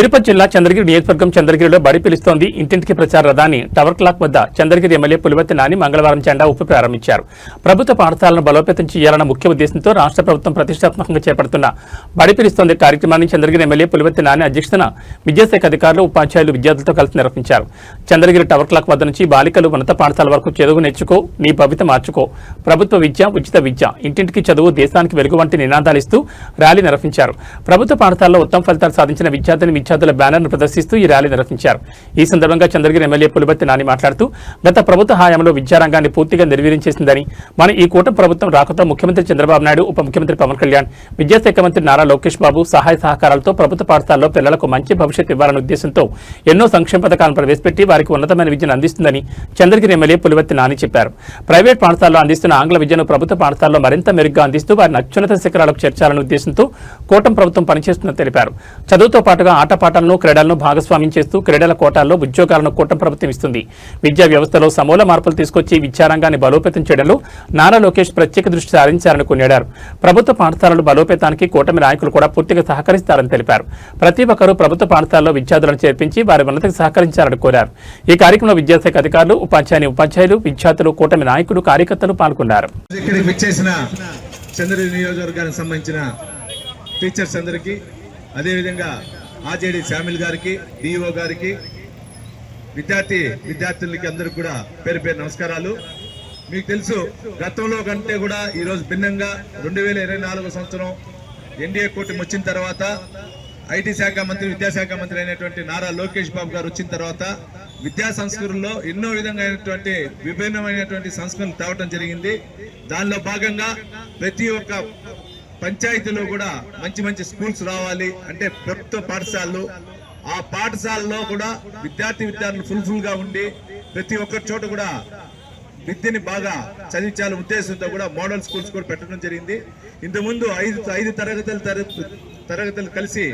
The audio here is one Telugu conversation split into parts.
తిరుపతి జిల్లా చంద్రగిరి నియోజకవర్గం చంద్రగిరిలో బడి పిలుస్తోంది ఇంటింటికి ప్రచార రథాన్ని టవర్ క్లాక్ వద్ద చంద్రగిరి ఎమ్మెల్యే పులివర్తి నాని మంగళవారం జెండా ఊపి ప్రారంభించారు. ప్రభుత్వ పాఠశాలను బలోపేతం చేయాలన్న ముఖ్య ఉద్దేశంతో రాష్ట్ర ప్రభుత్వం ప్రతిష్టాత్మకంగా చేపడుతున్న బడి పిలుస్తోంది కార్యక్రమాన్ని చంద్రగిరి ఎమ్మెల్యే పులివర్తి నాని అధ్యక్షతన విద్యాశాఖ అధికారులు, ఉపాధ్యాయులు, విద్యార్థులతో కలిసి నిర్వహించారు. చంద్రగిరి టవర్ క్లాక్ వద్ద నుంచి బాలికలు ఉన్నత పాఠశాల వరకు చదువు నేర్చుకో, నీ భవిత మార్చుకో, ప్రభుత్వ విద్య, ఉచిత విద్య, ఇంటింటికి చదువు, దేశానికి వెలుగు వంటి నినాదాలిస్తూ ర్యాలీ నిర్వహించారు. ప్రభుత్వ పాఠశాలలో ఉత్తమ ఫలితాలు సాధించిన విద్యార్థుల బ్యానర్ను ప్రదర్శిస్తూ ఈ ర్యాలీ నిర్వహించారు. ఈ సందర్భంగా చంద్రగిరి ఎమ్మెల్యే పులివర్తి నాని మాట్లాడుతూ గత ప్రభుత్వ హయాంలో విద్యారంగాన్ని పూర్తిగా నిర్వీర్యం చేసిందని, మన ఈ కూటమి ప్రభుత్వం రాకతో ముఖ్యమంత్రి చంద్రబాబు నాయుడు, ఉప ముఖ్యమంత్రి పవన్ కళ్యాణ్, విద్యాశాఖ మంత్రి నారా లోకేష్ బాబు సహాయ సహకారాలతో ప్రభుత్వ పాఠశాలలో పిల్లలకు మంచి భవిష్యత్తు ఇవ్వాలనే ఉద్దేశంతో ఎన్నో సంక్షేమ పథకాలను ప్రవేశపెట్టి వారికి ఉన్నతమైన విద్యను అందిస్తుందని చంద్రగిరి ఎమ్మెల్యే పులివర్తి నాని చెప్పారు. ప్రైవేట్ పాఠశాలలో అందిస్తున్న ఆంగ్ల విద్యను ప్రభుత్వ పాఠశాలలో మరింత మెరుగ్గా అందిస్తూ వారిని అత్యున్నత శిఖరాలకు చేర్చాలనే ఉద్దేశంతో కూటమి ప్రభుత్వం పనిచేస్తుందని తెలిపారు. చదువుతో పాటుగా ఆటపాటలను, క్రీడలను భాగస్వామ్యం చేస్తూ క్రీడల కోటాల్లో ఉద్యోగాలను కూటమి ప్రభుత్వం ఇస్తుంది. విద్యా వ్యవస్థలో సమూల మార్పులు తీసుకొచ్చి విద్యారంగాన్ని బలోపేతం చేయడంలో నారా లోకేష్ ప్రత్యేక దృష్టి సారించారని కొనియాడారు. ప్రభుత్వ పాఠశాలల బలోపేతానికి కూటమి నాయకులు కూడా పూర్తిగా సహకరిస్తారని తెలిపారు. ప్రతి ఒక్కరూ ప్రభుత్వ పాఠశాలలో విద్యార్థులను చేర్పించి వారి ఉన్నతికి సహకరించాలని కోరారు. ఈ కార్యక్రమంలో విద్యాశాఖ అధికారులు, ఉపాధ్యాయులు, విద్యార్థులు, కూటమి నాయకులు, కార్యకర్తలు పాల్గొన్నారు. చంద్రగిరి నియోజకవర్గానికి సంబంధించిన టీచర్స్ అందరికీ, అదేవిధంగా ఆర్జేడీ శామిల్ గారికి, డిఓ గారికి, విద్యార్థులకి అందరికీ కూడా పేరు పేరు నమస్కారాలు. మీకు తెలుసు, గతంలో కంటే కూడా ఈరోజు భిన్నంగా 2024 సంవత్సరం ఎన్డీఏ కూటమి వచ్చిన తర్వాత ఐటీ శాఖ మంత్రి, విద్యాశాఖ మంత్రి అయినటువంటి నారా లోకేష్ బాబు గారు వచ్చిన తర్వాత విద్యా సంస్కరణలో ఎన్నో విధంగా విభిన్నమైనటువంటి సంస్కరణలు తేవటం జరిగింది. దానిలో భాగంగా ప్రతి ఒక్క పంచాయతీలో కూడా మంచి స్కూల్స్ రావాలి అంటే ప్రభుత్వ పాఠశాలలు, ఆ పాఠశాలలో కూడా విద్యార్థులు ఫుల్ గా ఉండి ప్రతి ఒక్క చోట కూడా విద్యని బాగా చదివించాలనే ఉద్దేశంతో కూడా మోడల్ స్కూల్స్ కూడా పెట్టడం జరిగింది. ఇంతకుముందు ఐదు తరగతులు కలిసి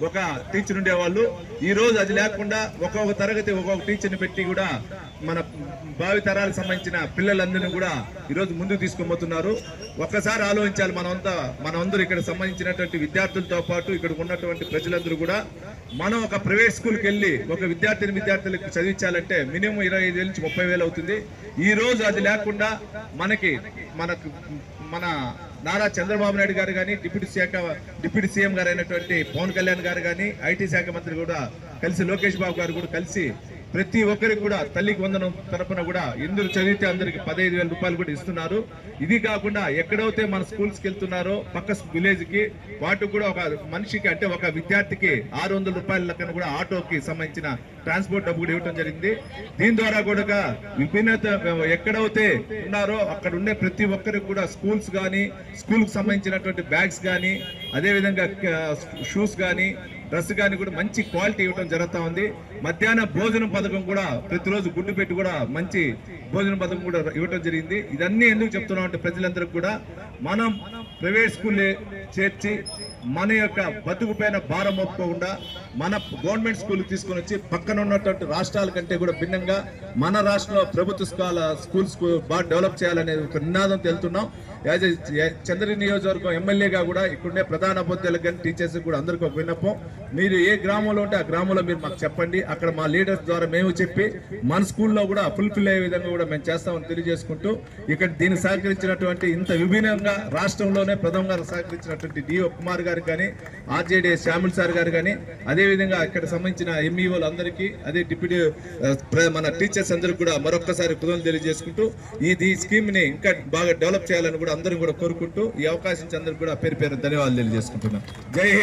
ఒక టీచర్ ఉండేవాళ్ళు. ఈ రోజు అది లేకుండా ఒక్కొక్క తరగతి ఒక్కొక్క టీచర్ని పెట్టి కూడా మన భావి తరాలకు సంబంధించిన పిల్లలందరినీ కూడా ఈరోజు ముందుకు తీసుకుపోతున్నారు. ఒక్కసారి ఆలోచించాలి, మనమందరూ ఇక్కడ సంబంధించినటువంటి విద్యార్థులతో పాటు ఇక్కడ ఉన్నటువంటి ప్రజలందరూ కూడా మనం ఒక ప్రైవేట్ స్కూల్కి వెళ్ళి ఒక విద్యార్థులకు చదివించాలంటే మినిమం 25,000 నుంచి 30,000 అవుతుంది. ఈ రోజు అది లేకుండా మన నారా చంద్రబాబు నాయుడు గారు కానీ, డిప్యూటీ సీఎం గారు అయినటువంటి పవన్ కళ్యాణ్ గారు కానీ, ఐటీ శాఖ మంత్రి కూడా కలిసి, లోకేష్ బాబు గారు కూడా కలిసి ప్రతి ఒక్కరికి కూడా తల్లికి వందనం తరపున కూడా ఎందుకు చదివితే అందరికి 15,000 రూపాయలు కూడా ఇస్తున్నారు. ఇది కాకుండా ఎక్కడైతే మన స్కూల్స్కి వెళ్తున్నారో పక్క విలేజ్ కి, వాటికి కూడా ఒక మనిషికి అంటే ఒక విద్యార్థికి 600 రూపాయల లెక్కన కూడా ఆటోకి సంబంధించిన ట్రాన్స్పోర్ట్ డబ్బు కూడా ఇవ్వడం జరిగింది. దీని ద్వారా కూడా విభిన్నత ఎక్కడైతే ఉన్నారో అక్కడ ఉండే ప్రతి ఒక్కరికి కూడా స్కూల్స్ కానీ, స్కూల్ కి సంబంధించినటువంటి బ్యాగ్స్ కానీ, అదేవిధంగా షూస్ కానీ, డ్రెస్ కానీ కూడా మంచి క్వాలిటీ ఇవ్వడం జరుగుతూ ఉంది. మధ్యాహ్న భోజనం పథకం కూడా ప్రతిరోజు గుడ్డు పెట్టి కూడా మంచి భోజన పథకం కూడా ఇవ్వడం జరిగింది. ఇదన్నీ ఎందుకు చెప్తున్నాం అంటే ప్రజలందరికీ కూడా మనం ప్రైవేట్ స్కూల్లే చేర్చి మన యొక్క బతుకు పైన భారం మోపుకోకుండా మన గవర్నమెంట్ స్కూల్ తీసుకొని వచ్చి పక్కన ఉన్నటువంటి రాష్ట్రాల కంటే కూడా భిన్నంగా మన రాష్ట్రంలో ప్రభుత్వ స్కూల్స్ బాగా డెవలప్ చేయాలనే ఒక నినాదంతో వెళ్తున్నాం. చంద్రగిరి నియోజకవర్గం ఎమ్మెల్యేగా కూడా ఇక్కడుండే ప్రధాన అభ్యర్థులకు కానీ, టీచర్స్ కూడా అందరికీ ఒక విన్నపం, మీరు ఏ గ్రామంలో ఉంటే ఆ గ్రామంలో మీరు మాకు చెప్పండి. అక్కడ మా లీడర్స్ ద్వారా మేము చెప్పి మన స్కూల్లో కూడా ఫుల్ఫిల్ అయ్యే విధంగా కూడా మేము చేస్తామని తెలియజేసుకుంటూ, ఇక్కడ దీన్ని సహకరించినటువంటి ఇంత విభిన్నంగా రాష్ట్రంలోనే ప్రథమంగా సహకరించినటువంటి డిఓ కుమార్ గారికి కానీ, ఆర్జేడీ శామిల్ సార్ గారు కానీ, అదేవిధంగా ఇక్కడ సంబంధించిన ఎంఈఓలు అందరికీ, అదే డిప్యూటీ మన టీచర్స్ అందరికీ కూడా మరొక్కసారి కృతజ్ఞతలు తెలియజేసుకుంటూ ఈ స్కీమ్ ని ఇంకా బాగా డెవలప్ చేయాలని కూడా అందరూ కూడా కోరుకుంటూ ఈ అవకాశం అందరికీ కూడా పేరు ధన్యవాదాలు తెలియజేసుకుంటున్నాను. జై హింద్.